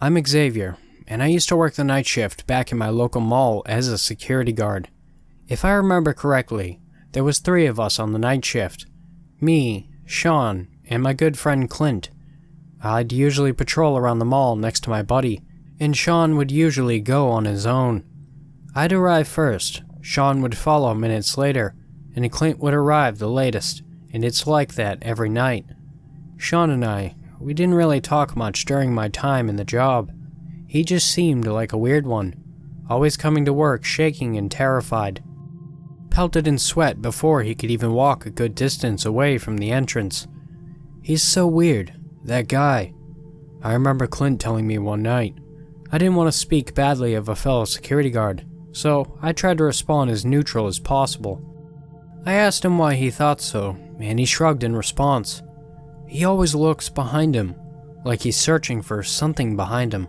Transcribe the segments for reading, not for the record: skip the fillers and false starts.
I'm Xavier, and I used to work the night shift back in my local mall as a security guard. If I remember correctly, there was 3 of us on the night shift. Me, Sean, and my good friend Clint. I'd usually patrol around the mall next to my buddy, and Sean would usually go on his own. I'd arrive first, Sean would follow minutes later, and Clint would arrive the latest, and it's like that every night. Sean and we didn't really talk much during my time in the job. He just seemed like a weird one, always coming to work shaking and terrified. Pelted in sweat before he could even walk a good distance away from the entrance. He's so weird, that guy. I remember Clint telling me one night. I didn't want to speak badly of a fellow security guard, so I tried to respond as neutral as possible. I asked him why he thought so, and he shrugged in response. He always looks behind him, like he's searching for something behind him.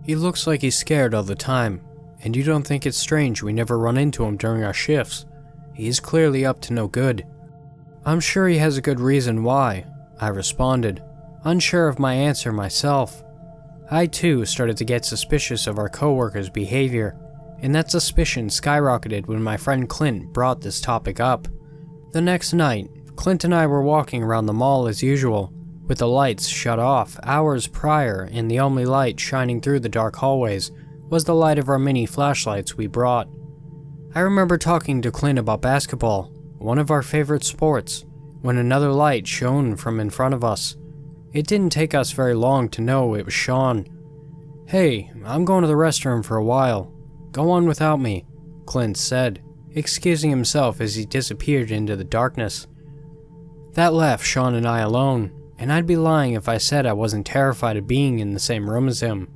He looks like he's scared all the time, and you don't think it's strange we never run into him during our shifts. He's clearly up to no good. I'm sure he has a good reason why, I responded, unsure of my answer myself. I too started to get suspicious of our coworkers' behavior, and that suspicion skyrocketed when my friend Clint brought this topic up. The next night, Clint and I were walking around the mall as usual, with the lights shut off hours prior, and the only light shining through the dark hallways was the light of our mini flashlights we brought. I remember talking to Clint about basketball, one of our favorite sports, when another light shone from in front of us. It didn't take us very long to know it was Sean. Hey, I'm going to the restroom for a while. Go on without me, Clint said, excusing himself as he disappeared into the darkness. That left Sean and I alone, and I'd be lying if I said I wasn't terrified of being in the same room as him.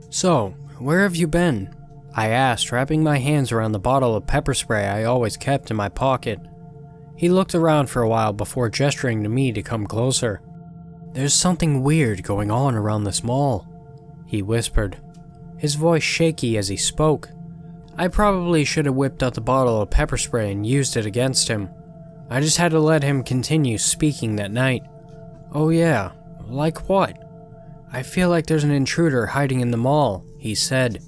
So, where have you been? I asked, wrapping my hands around the bottle of pepper spray I always kept in my pocket. He looked around for a while before gesturing to me to come closer. There's something weird going on around this mall, he whispered, his voice shaky as he spoke. I probably should have whipped out the bottle of pepper spray and used it against him. I just had to let him continue speaking that night. Oh yeah, like what? I feel like there's an intruder hiding in the mall, he said,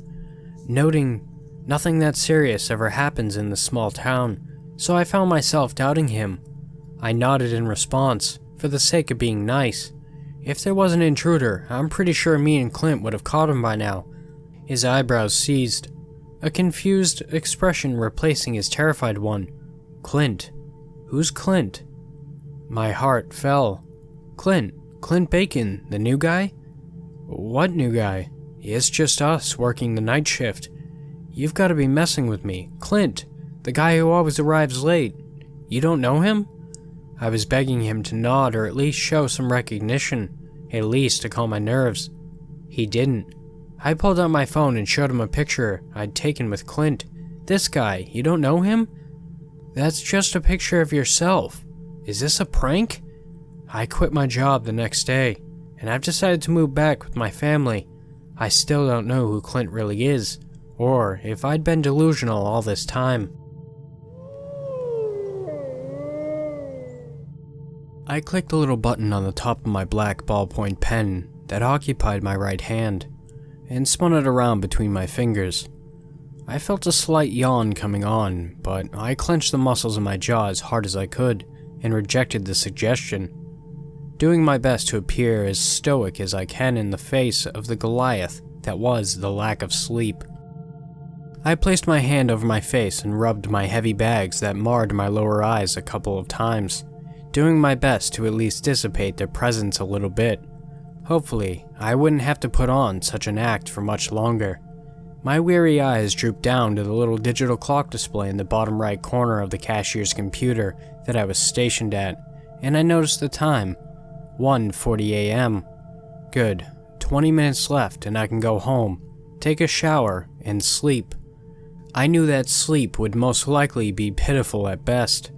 noting nothing that serious ever happens in this small town, so I found myself doubting him. I nodded in response, for the sake of being nice. If there was an intruder, I'm pretty sure me and Clint would have caught him by now. His eyebrows seized, a confused expression replacing his terrified one. Clint. Who's Clint? My heart fell. Clint Bacon, the new guy? What new guy? It's just us working the night shift. You've got to be messing with me. Clint, the guy who always arrives late. You don't know him? I was begging him to nod or at least show some recognition, at least to calm my nerves. He didn't. I pulled out my phone and showed him a picture I'd taken with Clint. This guy, you don't know him? That's just a picture of yourself. Is this a prank? I quit my job the next day, and I've decided to move back with my family. I still don't know who Clint really is, or if I'd been delusional all this time. I clicked the little button on the top of my black ballpoint pen that occupied my right hand, and spun it around between my fingers. I felt a slight yawn coming on, but I clenched the muscles in my jaw as hard as I could, and rejected the suggestion, doing my best to appear as stoic as I can in the face of the Goliath that was the lack of sleep. I placed my hand over my face and rubbed my heavy bags that marred my lower eyes a couple of times, doing my best to at least dissipate their presence a little bit. Hopefully, I wouldn't have to put on such an act for much longer. My weary eyes drooped down to the little digital clock display in the bottom right corner of the cashier's computer that I was stationed at, and I noticed the time, 1:40 a.m. Good, 20 minutes left and I can go home, take a shower, and sleep. I knew that sleep would most likely be pitiful at best.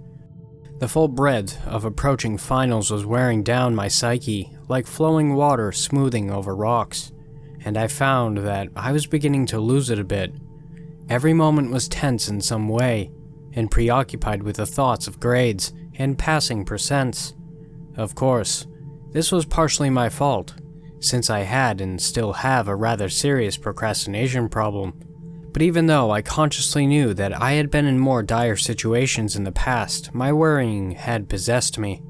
The full breadth of approaching finals was wearing down my psyche like flowing water smoothing over rocks, and I found that I was beginning to lose it a bit. Every moment was tense in some way, and preoccupied with the thoughts of grades and passing percents. Of course, this was partially my fault, since I had and still have a rather serious procrastination problem. But even though I consciously knew that I had been in more dire situations in the past, my worrying had possessed me.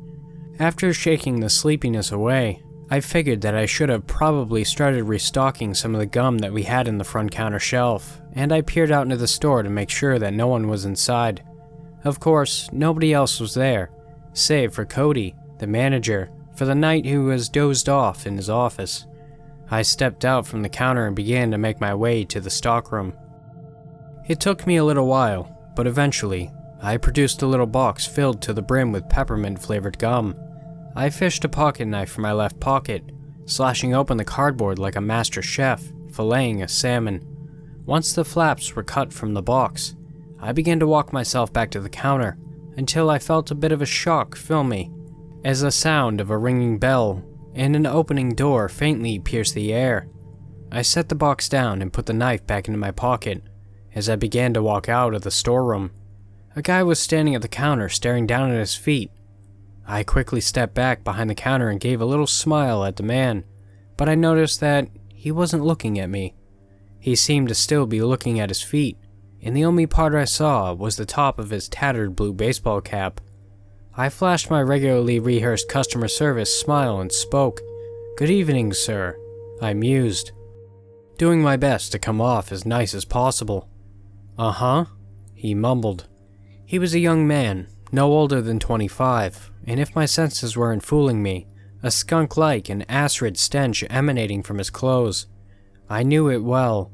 After shaking the sleepiness away, I figured that I should have probably started restocking some of the gum that we had in the front counter shelf, and I peered out into the store to make sure that no one was inside. Of course, nobody else was there, save for Cody, the manager, for the night who was dozed off in his office. I stepped out from the counter and began to make my way to the stockroom. It took me a little while, but eventually, I produced a little box filled to the brim with peppermint-flavored gum. I fished a pocket knife from my left pocket, slashing open the cardboard like a master chef, filleting a salmon. Once the flaps were cut from the box, I began to walk myself back to the counter, until I felt a bit of a shock fill me, as the sound of a ringing bell and an opening door faintly pierced the air. I set the box down and put the knife back into my pocket. As I began to walk out of the storeroom, a guy was standing at the counter staring down at his feet. I quickly stepped back behind the counter and gave a little smile at the man, but I noticed that he wasn't looking at me. He seemed to still be looking at his feet, and the only part I saw was the top of his tattered blue baseball cap. I flashed my regularly rehearsed customer service smile and spoke. "Good evening, sir," I mused, doing my best to come off as nice as possible. "Uh-huh," he mumbled. He was a young man, no older than 25, and if my senses weren't fooling me, a skunk-like and acrid stench emanating from his clothes. I knew it well,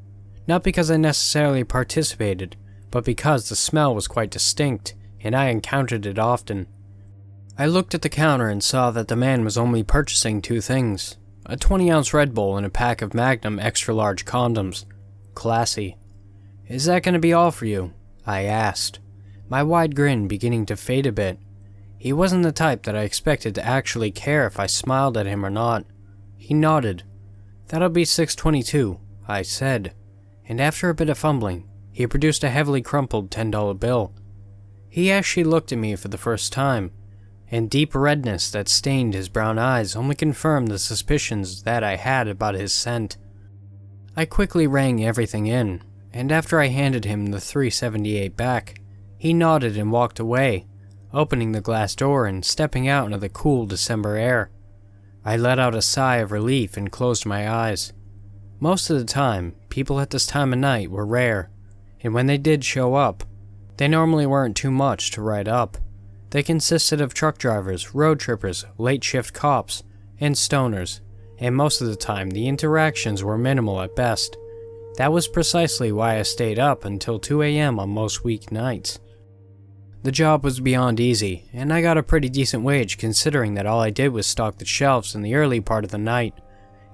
not because I necessarily participated, but because the smell was quite distinct, and I encountered it often. I looked at the counter and saw that the man was only purchasing two things, a 20-ounce Red Bull and a pack of Magnum extra-large condoms. Classy. "Is that going to be all for you?" I asked, my wide grin beginning to fade a bit. He wasn't the type that I expected to actually care if I smiled at him or not. He nodded. "That'll be $6.22, I said, and after a bit of fumbling, he produced a heavily crumpled $10 bill. He actually looked at me for the first time, and deep redness that stained his brown eyes only confirmed the suspicions that I had about his scent. I quickly rang everything in, and after I handed him the $3.78 back, he nodded and walked away, opening the glass door and stepping out into the cool December air. I let out a sigh of relief and closed my eyes. Most of the time, people at this time of night were rare, and when they did show up, they normally weren't too much to write up. They consisted of truck drivers, road trippers, late shift cops, and stoners, and most of the time the interactions were minimal at best. That was precisely why I stayed up until 2 a.m. on most weeknights. The job was beyond easy, and I got a pretty decent wage considering that all I did was stock the shelves in the early part of the night,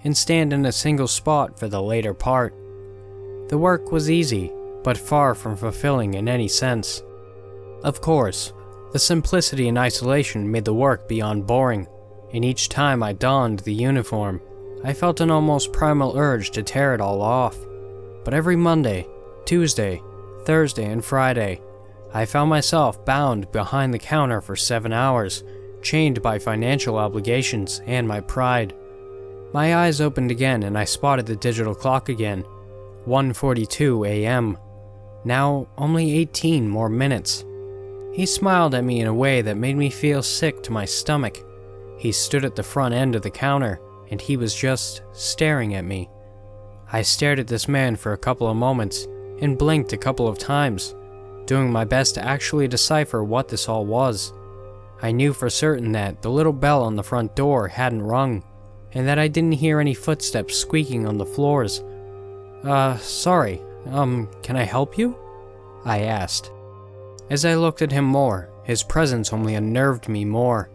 and stand in a single spot for the later part. The work was easy, but far from fulfilling in any sense. Of course, the simplicity and isolation made the work beyond boring, and each time I donned the uniform, I felt an almost primal urge to tear it all off. But every Monday, Tuesday, Thursday, and Friday, I found myself bound behind the counter for 7 hours, chained by financial obligations and my pride. My eyes opened again and I spotted the digital clock again, 1:42 a.m. Now only 18 more minutes. He smiled at me in a way that made me feel sick to my stomach. He stood at the front end of the counter, and he was just staring at me. I stared at this man for a couple of moments, and blinked a couple of times, doing my best to actually decipher what this all was. I knew for certain that the little bell on the front door hadn't rung, and that I didn't hear any footsteps squeaking on the floors. Sorry, can I help you?" I asked. As I looked at him more, his presence only unnerved me more.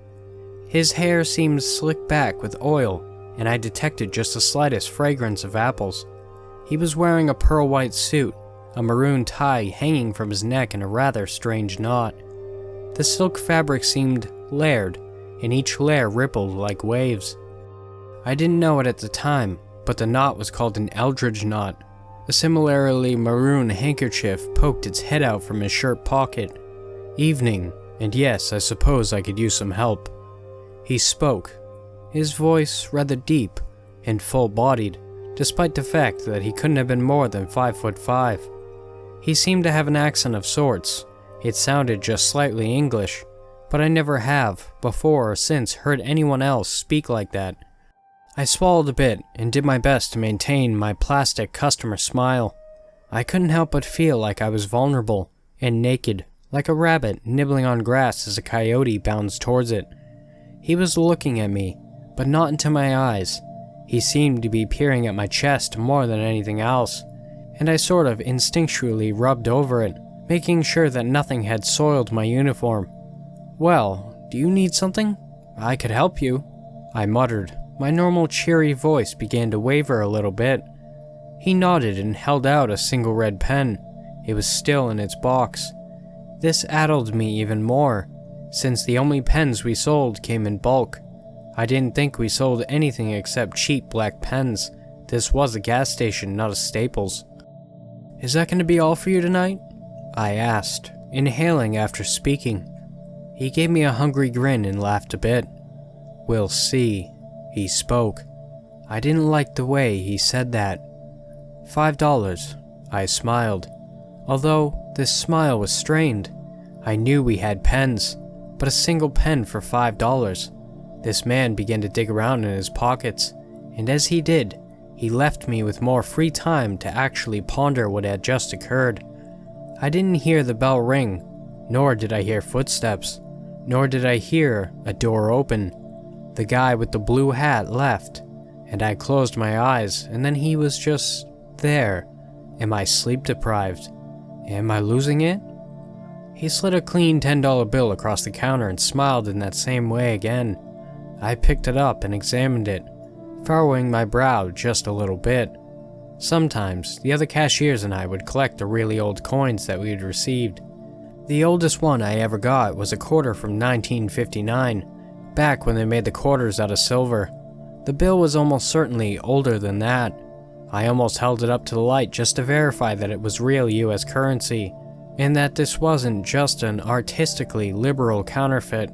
His hair seemed slicked back with oil, and I detected just the slightest fragrance of apples. He was wearing a pearl-white suit, a maroon tie hanging from his neck in a rather strange knot. The silk fabric seemed layered, and each layer rippled like waves. I didn't know it at the time, but the knot was called an eldridge knot. A similarly maroon handkerchief poked its head out from his shirt pocket. Evening, and yes, I suppose I could use some help. He spoke, his voice rather deep, and full-bodied, despite the fact that he couldn't have been more than 5'5". He seemed to have an accent of sorts. It sounded just slightly English, but I never have, before or since, heard anyone else speak like that. I swallowed a bit and did my best to maintain my plastic customer smile. I couldn't help but feel like I was vulnerable and naked, like a rabbit nibbling on grass as a coyote bounds towards it. He was looking at me, but not into my eyes. He seemed to be peering at my chest more than anything else, and I sort of instinctually rubbed over it, making sure that nothing had soiled my uniform. "Well, do you need something? I could help you," I muttered. My normal cheery voice began to waver a little bit. He nodded and held out a single red pen. It was still in its box. This addled me even more, since the only pens we sold came in bulk. I didn't think we sold anything except cheap black pens. This was a gas station, not a Staples. "Is that going to be all for you tonight?" I asked, inhaling after speaking. He gave me a hungry grin and laughed a bit. "We'll see," he spoke. I didn't like the way he said that. $5, I smiled. Although this smile was strained. I knew we had pens, but a single pen for $5. This man began to dig around in his pockets, and as he did, he left me with more free time to actually ponder what had just occurred. I didn't hear the bell ring, nor did I hear footsteps, nor did I hear a door open. The guy with the blue hat left, and I closed my eyes, and then he was just there. Am I sleep deprived? Am I losing it? He slid a clean $10 bill across the counter and smiled in that same way again. I picked it up and examined it, furrowing my brow just a little bit. Sometimes, the other cashiers and I would collect the really old coins that we had received. The oldest one I ever got was a quarter from 1959, back when they made the quarters out of silver. The bill was almost certainly older than that. I almost held it up to the light just to verify that it was real US currency, and that this wasn't just an artistically liberal counterfeit.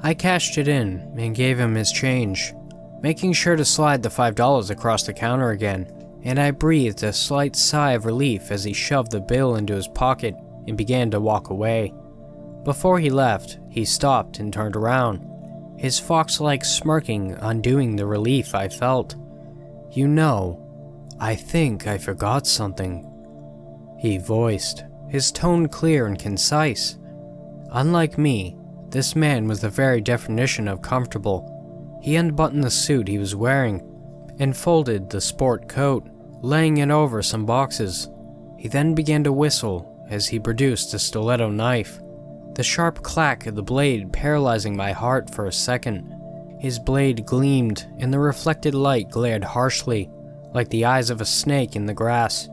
I cashed it in and gave him his change, making sure to slide the $5 across the counter again, and I breathed a slight sigh of relief as he shoved the bill into his pocket and began to walk away. Before he left, he stopped and turned around, his fox-like smirking undoing the relief I felt. "You know, I think I forgot something," he voiced, his tone clear and concise. Unlike me, this man was the very definition of comfortable. He unbuttoned the suit he was wearing and folded the sport coat, laying it over some boxes. He then began to whistle as he produced a stiletto knife, the sharp clack of the blade paralyzing my heart for a second. His blade gleamed and the reflected light glared harshly, like the eyes of a snake in the grass.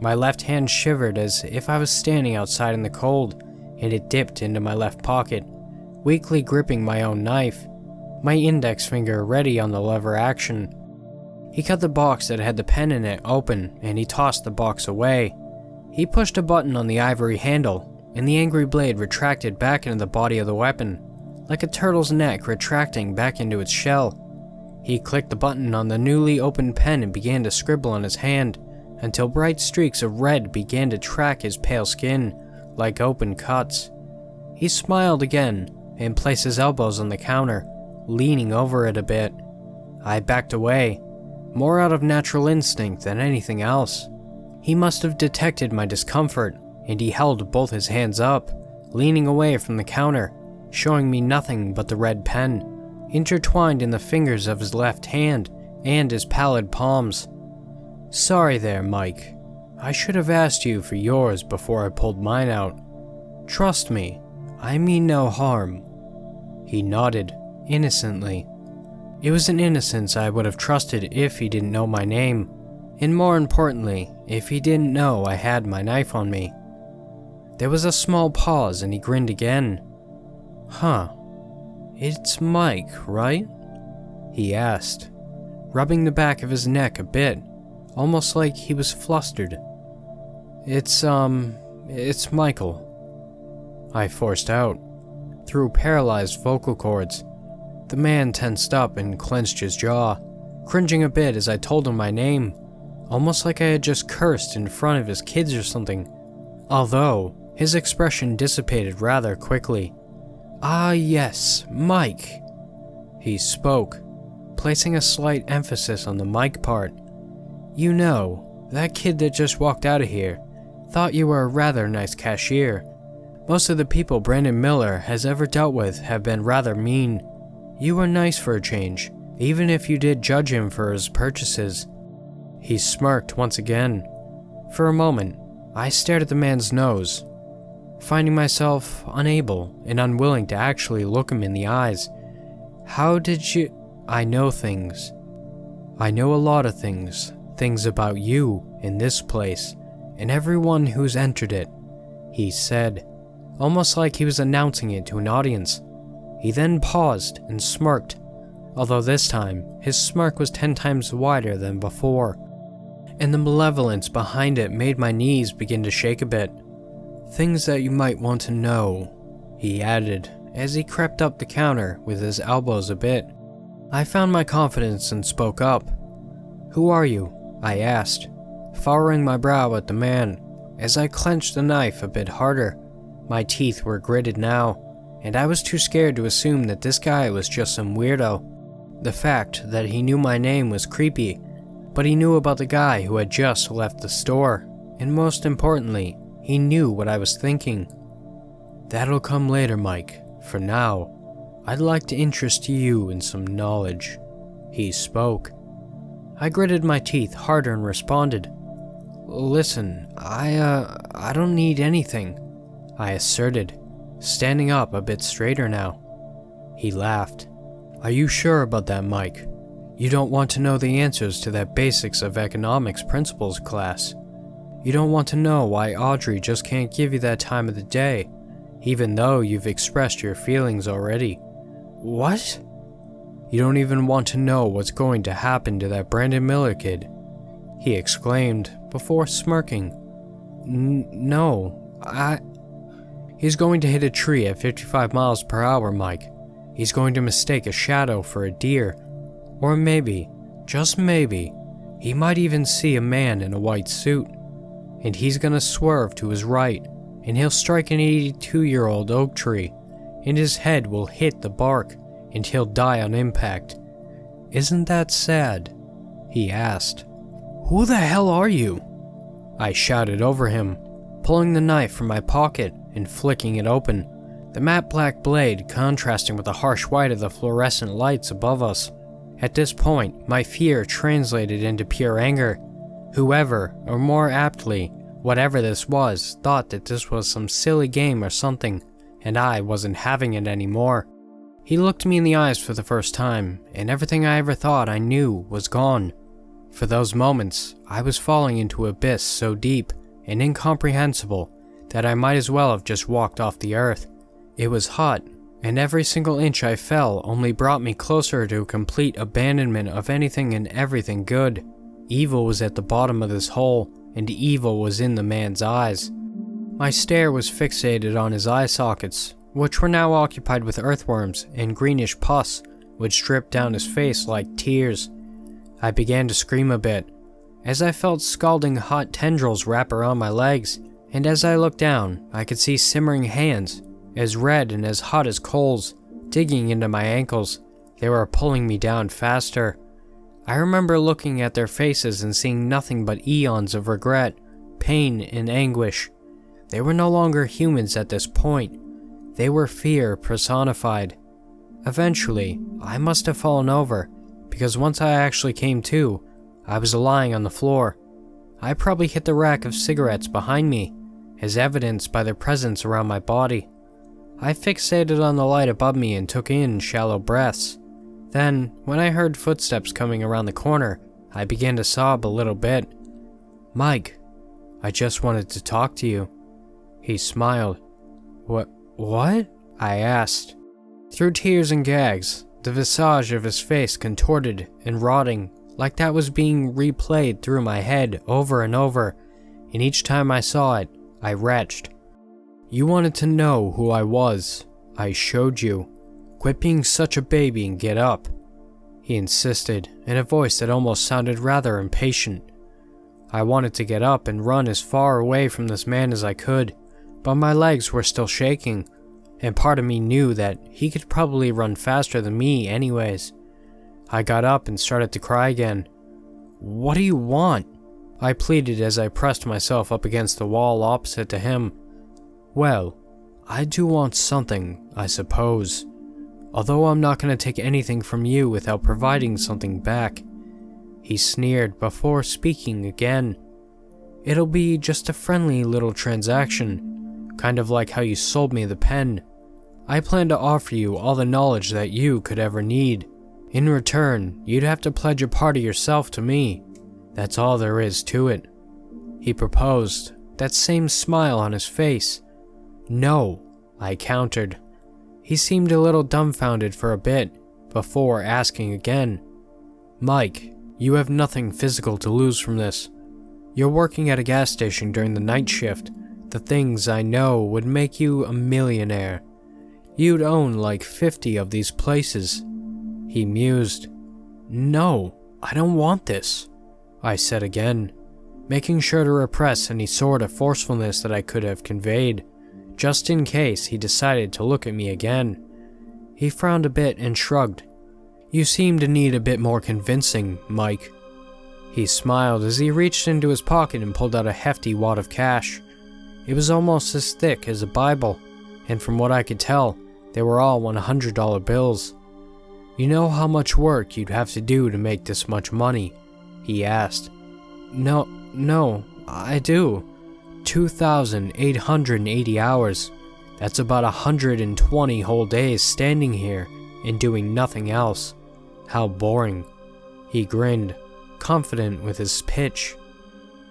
My left hand shivered as if I was standing outside in the cold, and it dipped into my left pocket, weakly gripping my own knife, my index finger ready on the lever action. He cut the box that had the pen in it open, and he tossed the box away. He pushed a button on the ivory handle, and the angry blade retracted back into the body of the weapon, like a turtle's neck retracting back into its shell. He clicked the button on the newly opened pen and began to scribble on his hand, until bright streaks of red began to track his pale skin, like open cuts. He smiled again, and placed his elbows on the counter, leaning over it a bit. I backed away, more out of natural instinct than anything else. He must have detected my discomfort, and he held both his hands up, leaning away from the counter, showing me nothing but the red pen, intertwined in the fingers of his left hand and his pallid palms. "Sorry there, Mike. I should have asked you for yours before I pulled mine out. Trust me, I mean no harm." He nodded, innocently. It was an innocence I would have trusted if he didn't know my name, and more importantly, if he didn't know I had my knife on me. There was a small pause and he grinned again. "Huh. It's Mike, right?" he asked, rubbing the back of his neck a bit, almost like he was flustered. It's Michael," I forced out, through paralyzed vocal cords. The man tensed up and clenched his jaw. cringing a bit as I told him my name, almost like I had just cursed in front of his kids or something, although his expression dissipated rather quickly. "Ah yes, Mike," he spoke, placing a slight emphasis on the Mike part. "You know, that kid that just walked out of here thought you were a rather nice cashier. Most of the people Brandon Miller has ever dealt with have been rather mean. You were nice for a change, even if you did judge him for his purchases." He smirked once again. For a moment, I stared at the man's nose, finding myself unable and unwilling to actually look him in the eyes. "How did you—" "I know things. I know a lot of things. Things about you in this place, and everyone who's entered it," he said, almost like he was announcing it to an audience. He then paused and smirked, although this time his smirk was 10 times wider than before, and the malevolence behind it made my knees begin to shake a bit. "Things that you might want to know," he added, as he crept up the counter with his elbows a bit. I found my confidence and spoke up. "Who are you?" I asked, furrowing my brow at the man, as I clenched the knife a bit harder. My teeth were gritted now, and I was too scared to assume that this guy was just some weirdo. The fact that he knew my name was creepy, but he knew about the guy who had just left the store, and most importantly, he knew what I was thinking. "That'll come later, Mike. For now, I'd like to interest you in some knowledge," he spoke. I gritted my teeth harder and responded. "Listen, I don't need anything," I asserted, standing up a bit straighter now. He laughed. "Are you sure about that, Mike? You don't want to know the answers to that Basics of Economics Principles class. You don't want to know why Audrey just can't give you that time of the day, even though you've expressed your feelings already. What? You don't even want to know what's going to happen to that Brandon Miller kid," he exclaimed before smirking. No, He's going to hit a tree at 55 miles per hour, Mike. He's going to mistake a shadow for a deer. Or maybe, just maybe, he might even see a man in a white suit. And he's gonna swerve to his right, and he'll strike an 82-year-old oak tree, and his head will hit the bark, and he'll die on impact. Isn't that sad?" he asked. "Who the hell are you?" I shouted over him, pulling the knife from my pocket and flicking it open, the matte black blade contrasting with the harsh white of the fluorescent lights above us. At this point, my fear translated into pure anger. Whoever, or more aptly, whatever this was, thought that this was some silly game or something, and I wasn't having it anymore. He looked me in the eyes for the first time, and everything I ever thought I knew was gone. For those moments, I was falling into an abyss so deep and incomprehensible that I might as well have just walked off the earth. It was hot, and every single inch I fell only brought me closer to complete abandonment of anything and everything good. Evil was at the bottom of this hole, and evil was in the man's eyes. My stare was fixated on his eye sockets, which were now occupied with earthworms and greenish pus, which dripped down his face like tears. I began to scream a bit, as I felt scalding hot tendrils wrap around my legs, and as I looked down, I could see simmering hands, as red and as hot as coals, digging into my ankles. They were pulling me down faster. I remember looking at their faces and seeing nothing but eons of regret, pain, and anguish. They were no longer humans at this point. They were fear personified. Eventually, I must have fallen over, because once I actually came to, I was lying on the floor. I probably hit the rack of cigarettes behind me, as evidenced by their presence around my body. I fixated on the light above me and took in shallow breaths. Then, when I heard footsteps coming around the corner, I began to sob a little bit. "Mike, I just wanted to talk to you." He smiled. What? I asked. Through tears and gags, the visage of his face contorted and rotting, like that was being replayed through my head over and over, and each time I saw it, I retched. "You wanted to know who I was. I showed you. Quit being such a baby and get up." he insisted, in a voice that almost sounded rather impatient. I wanted to get up and run as far away from this man as I could, but my legs were still shaking, and part of me knew that he could probably run faster than me anyways. I got up and started to cry again. "What do you want?" I pleaded as I pressed myself up against the wall opposite to him. "Well, I do want something, I suppose. Although I'm not going to take anything from you without providing something back." He sneered before speaking again. "It'll be just a friendly little transaction, kind of like how you sold me the pen. I plan to offer you all the knowledge that you could ever need. In return, you'd have to pledge a part of yourself to me. That's all there is to it." He proposed, that same smile on his face. "No," I countered. He seemed a little dumbfounded for a bit, before asking again. "Mike, you have nothing physical to lose from this. You're working at a gas station during the night shift. The things I know would make you a millionaire. You'd own like 50 of these places." He mused. "No, I don't want this," I said again, making sure to repress any sort of forcefulness that I could have conveyed, just in case he decided to look at me again. He frowned a bit and shrugged. "You seem to need a bit more convincing, Mike." He smiled as he reached into his pocket and pulled out a hefty wad of cash. It was almost as thick as a Bible, and from what I could tell, they were all $100 bills. "You know how much work you'd have to do to make this much money?" he asked. No, I do. 2,880 hours. That's about 120 whole days standing here and doing nothing else. How boring." He grinned, confident with his pitch.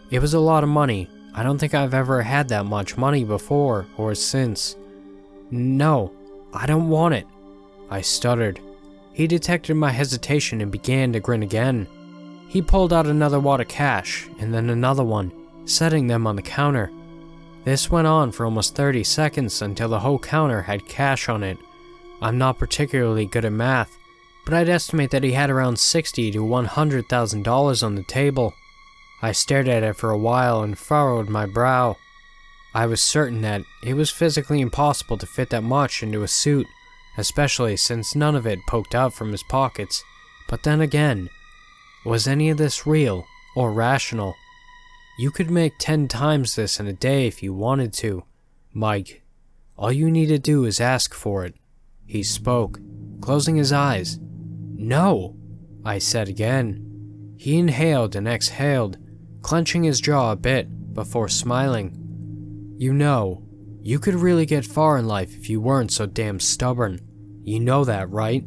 It was a lot of money. I don't think I've ever had that much money before or since. "No, I don't want it," I stuttered. He detected my hesitation and began to grin again. He pulled out another wad of cash, and then another one, setting them on the counter. This went on for almost 30 seconds until the whole counter had cash on it. I'm not particularly good at math, but I'd estimate that he had around $60,000 to $100,000 on the table. I stared at it for a while and furrowed my brow. I was certain that it was physically impossible to fit that much into a suit, especially since none of it poked out from his pockets. But then again, was any of this real or rational? You could make 10 times this in a day if you wanted to, Mike. All you need to do is ask for it. He spoke, closing his eyes. "No," I said again. He inhaled and exhaled, clenching his jaw a bit before smiling. "You know, you could really get far in life if you weren't so damn stubborn. You know that, right?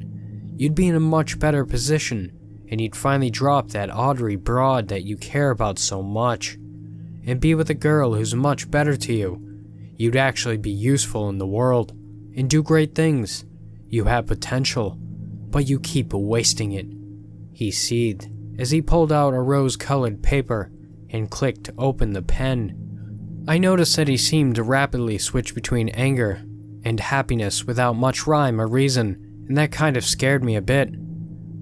You'd be in a much better position, and you'd finally drop that Audrey broad that you care about so much, and be with a girl who's much better to you. You'd actually be useful in the world, and do great things. You have potential, but you keep wasting it." He seethed as he pulled out a rose-colored paper and clicked open the pen. I noticed that he seemed to rapidly switch between anger and happiness without much rhyme or reason, and that kind of scared me a bit.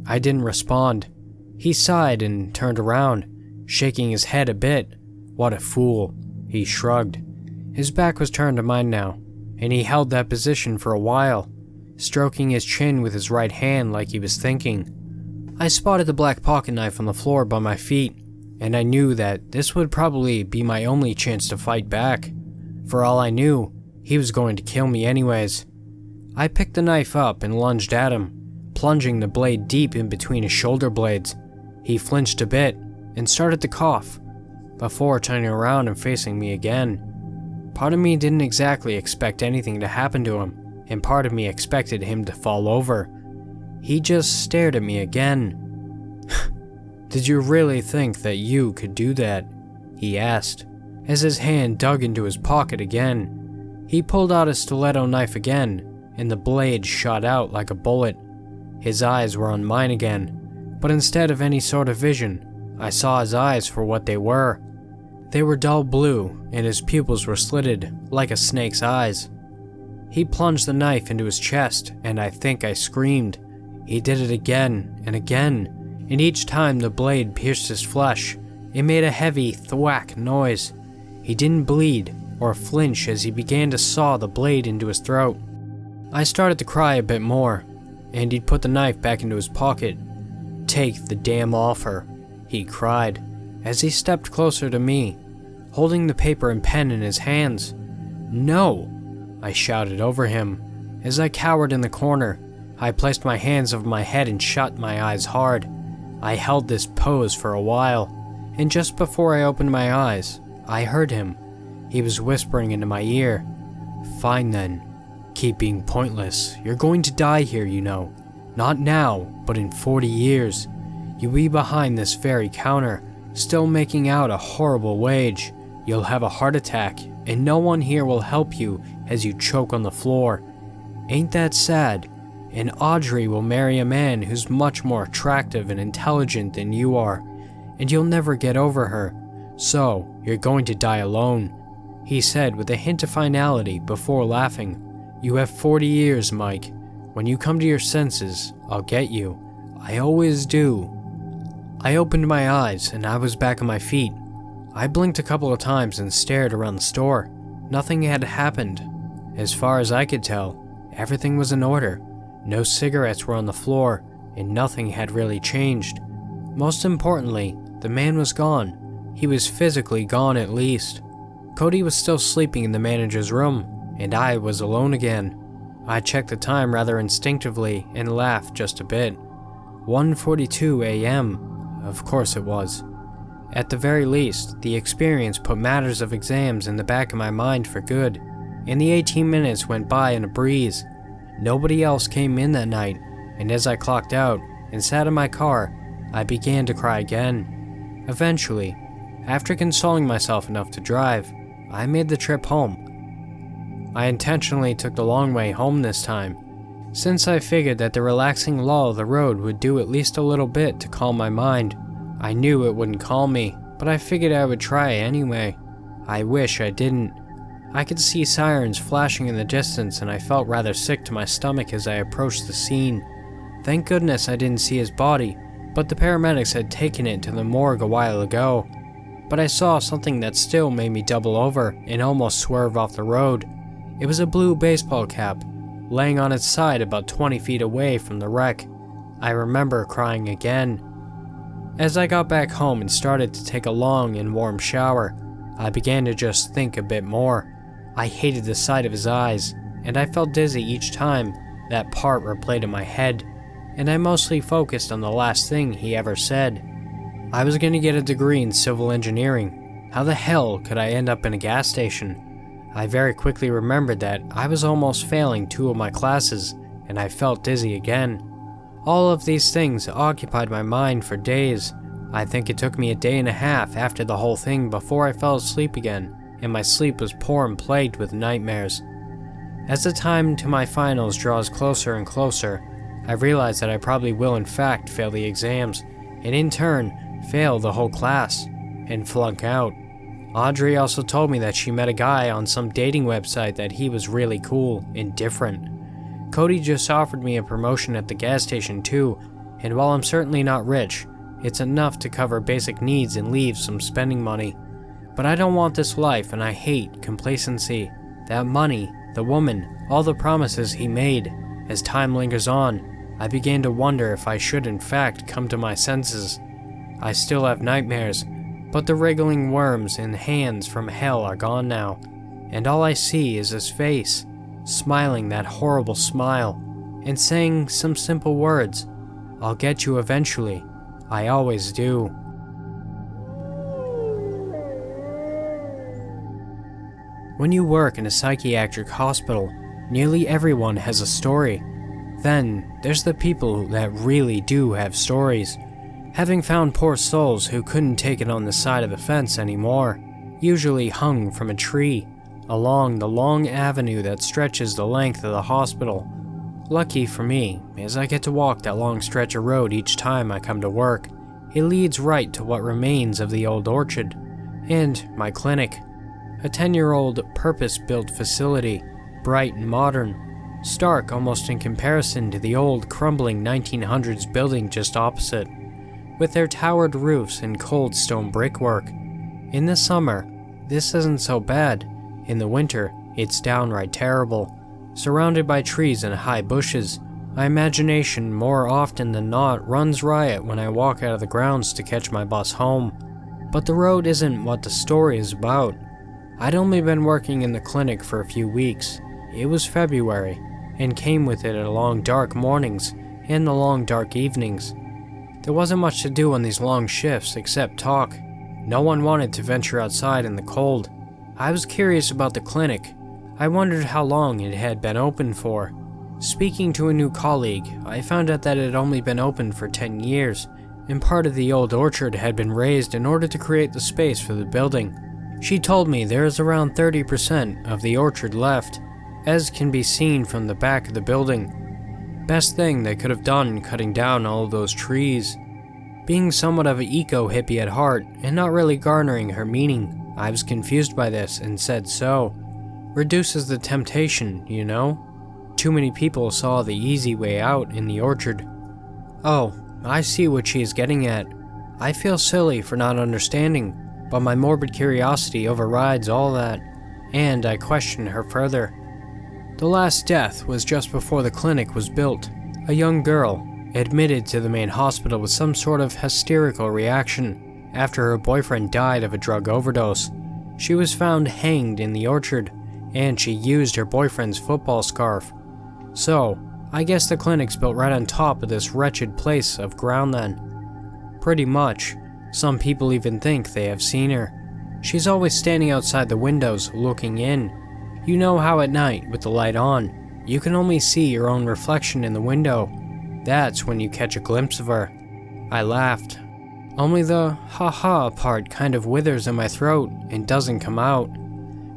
I didn't respond. He sighed and turned around, shaking his head a bit. "What a fool," he shrugged. His back was turned to mine now, and he held that position for a while, stroking his chin with his right hand like he was thinking. I spotted the black pocket knife on the floor by my feet, and I knew that this would probably be my only chance to fight back. For all I knew, he was going to kill me anyways. I picked the knife up and lunged at him, plunging the blade deep in between his shoulder blades. He flinched a bit and started to cough, before turning around and facing me again. Part of me didn't exactly expect anything to happen to him, and part of me expected him to fall over. He just stared at me again. "Did you really think that you could do that?" he asked, as his hand dug into his pocket again. He pulled out his stiletto knife again, and the blade shot out like a bullet. His eyes were on mine again, but instead of any sort of vision, I saw his eyes for what they were. They were dull blue, and his pupils were slitted, like a snake's eyes. He plunged the knife into his chest, and I think I screamed. He did it again and again, and each time the blade pierced his flesh, it made a heavy thwack noise. He didn't bleed or flinch as he began to saw the blade into his throat. I started to cry a bit more, and he'd put the knife back into his pocket. "Take the damn offer," he cried, as he stepped closer to me, holding the paper and pen in his hands. "No!" I shouted over him. As I cowered in the corner, I placed my hands over my head and shut my eyes hard. I held this pose for a while, and just before I opened my eyes, I heard him. He was whispering into my ear. "Fine then. Keep being pointless. You're going to die here, you know. Not now, but in 40 years. You'll be behind this very counter, still making out a horrible wage. You'll have a heart attack, and no one here will help you as you choke on the floor. Ain't that sad? And Audrey will marry a man who's much more attractive and intelligent than you are, and you'll never get over her. So, you're going to die alone," he said with a hint of finality before laughing. "You have 40 years, Mike. When you come to your senses, I'll get you. I always do." I opened my eyes and I was back on my feet. I blinked a couple of times and stared around the store. Nothing had happened. As far as I could tell, everything was in order. No cigarettes were on the floor, and nothing had really changed. Most importantly, the man was gone. He was physically gone at least. Cody was still sleeping in the manager's room, and I was alone again. I checked the time rather instinctively and laughed just a bit. 1:42 a.m. Of course it was. At the very least, the experience put matters of exams in the back of my mind for good, and the 18 minutes went by in a breeze. Nobody else came in that night, and as I clocked out and sat in my car, I began to cry again. Eventually, after consoling myself enough to drive, I made the trip home. I intentionally took the long way home this time, since I figured that the relaxing lull of the road would do at least a little bit to calm my mind. I knew it wouldn't calm me, but I figured I would try anyway. I wish I didn't. I could see sirens flashing in the distance, and I felt rather sick to my stomach as I approached the scene. Thank goodness I didn't see his body, but the paramedics had taken it to the morgue a while ago. But I saw something that still made me double over and almost swerve off the road. It was a blue baseball cap, laying on its side about 20 feet away from the wreck. I remember crying again. As I got back home and started to take a long and warm shower, I began to just think a bit more. I hated the sight of his eyes, and I felt dizzy each time that part replayed in my head, and I mostly focused on the last thing he ever said. I was going to get a degree in civil engineering. How the hell could I end up in a gas station? I very quickly remembered that I was almost failing 2 of my classes, and I felt dizzy again. All of these things occupied my mind for days. I think it took me a day and a half after the whole thing before I fell asleep again, and my sleep was poor and plagued with nightmares. As the time to my finals draws closer and closer, I realize that I probably will in fact fail the exams, and in turn, fail the whole class, and flunk out. Audrey also told me that she met a guy on some dating website that he was really cool and different. Cody just offered me a promotion at the gas station too, and while I'm certainly not rich, it's enough to cover basic needs and leave some spending money. But I don't want this life, and I hate complacency. That money, the woman, all the promises he made. As time lingers on, I began to wonder if I should in fact come to my senses. I still have nightmares, but the wriggling worms and hands from hell are gone now, and all I see is his face, smiling that horrible smile, and saying some simple words. "I'll get you eventually. I always do." When you work in a psychiatric hospital, nearly everyone has a story. Then, there's the people that really do have stories. Having found poor souls who couldn't take it on the side of the fence anymore, usually hung from a tree, along the long avenue that stretches the length of the hospital. Lucky for me, as I get to walk that long stretch of road each time I come to work. It leads right to what remains of the old orchard, and my clinic. A 10-year-old purpose-built facility, bright and modern. stark almost in comparison to the old crumbling 1900s building just opposite, with their towered roofs and cold stone brickwork. In the summer, this isn't so bad. In the winter, it's downright terrible. Surrounded by trees and high bushes, my imagination more often than not runs riot when I walk out of the grounds to catch my bus home. But the road isn't what the story is about. I'd only been working in the clinic for a few weeks. It was February, and came with it the long dark mornings and the long dark evenings. There wasn't much to do on these long shifts except talk. No one wanted to venture outside in the cold. I was curious about the clinic. I wondered how long it had been open for. Speaking to a new colleague, I found out that it had only been open for 10 years, and part of the old orchard had been raised in order to create the space for the building. She told me there is around 30% of the orchard left, as can be seen from the back of the building. Best thing they could have done cutting down all of those trees. Being somewhat of an eco-hippie at heart, and not really garnering her meaning, I was confused by this and said so. Reduces the temptation, you know? Too many people saw the easy way out in the orchard. Oh, I see what she is getting at. I feel silly for not understanding, but my morbid curiosity overrides all that, and I question her further. The last death was just before the clinic was built. A young girl, admitted to the main hospital with some sort of hysterical reaction after her boyfriend died of a drug overdose. She was found hanged in the orchard, and she used her boyfriend's football scarf. So, I guess the clinic's built right on top of this wretched place of ground then. Pretty much. Some people even think they have seen her. She's always standing outside the windows, looking in. You know how at night, with the light on, you can only see your own reflection in the window. That's when you catch a glimpse of her. I laughed. Only the ha-ha part kind of withers in my throat and doesn't come out.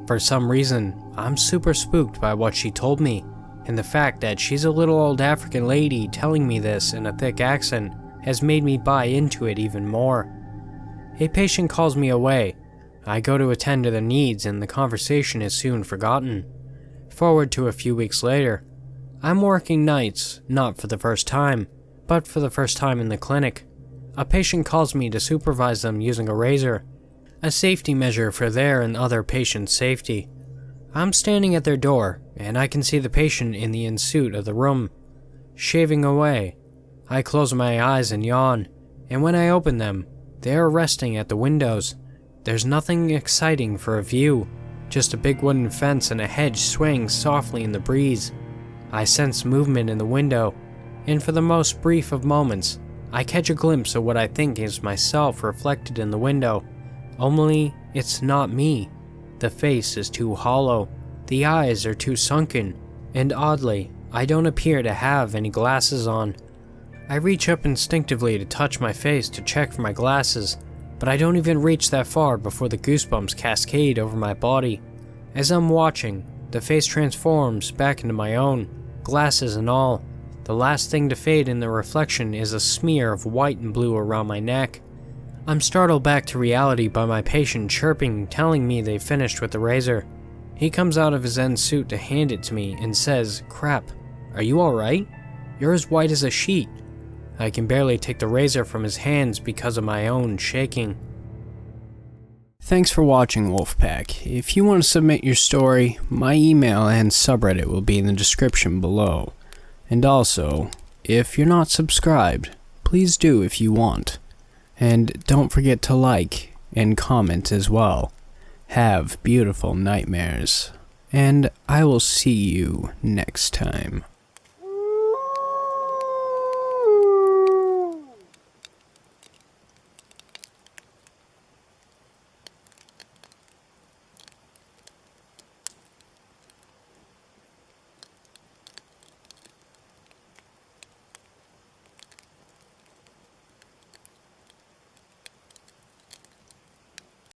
For some reason, I'm super spooked by what she told me, and the fact that she's a little old African lady telling me this in a thick accent has made me buy into it even more. A patient calls me away. I go to attend to their needs and the conversation is soon forgotten. Forward to a few weeks later. I'm working nights, not for the first time, but for the first time in the clinic. A patient calls me to supervise them using a razor, a safety measure for their and other patients' safety. I'm standing at their door, and I can see the patient in the ensuite of the room, shaving away. I close my eyes and yawn, and when I open them, they are resting at the windows. There's nothing exciting for a view, just a big wooden fence and a hedge swaying softly in the breeze. I sense movement in the window, and for the most brief of moments, I catch a glimpse of what I think is myself reflected in the window. Only, it's not me. The face is too hollow, the eyes are too sunken, and oddly, I don't appear to have any glasses on. I reach up instinctively to touch my face to check for my glasses, but I don't even reach that far before the goosebumps cascade over my body. As I'm watching, the face transforms back into my own, glasses and all. The last thing to fade in the reflection is a smear of white and blue around my neck. I'm startled back to reality by my patient chirping, telling me they've finished with the razor. He comes out of his end suit to hand it to me and says, "Crap, are you alright? You're as white as a sheet." I can barely take the razor from his hands because of my own shaking. Thanks for watching, Wolfpack. If you want to submit your story, my email and subreddit will be in the description below. And also, if you're not subscribed, please do if you want. And don't forget to like and comment as well. Have beautiful nightmares. And I will see you next time.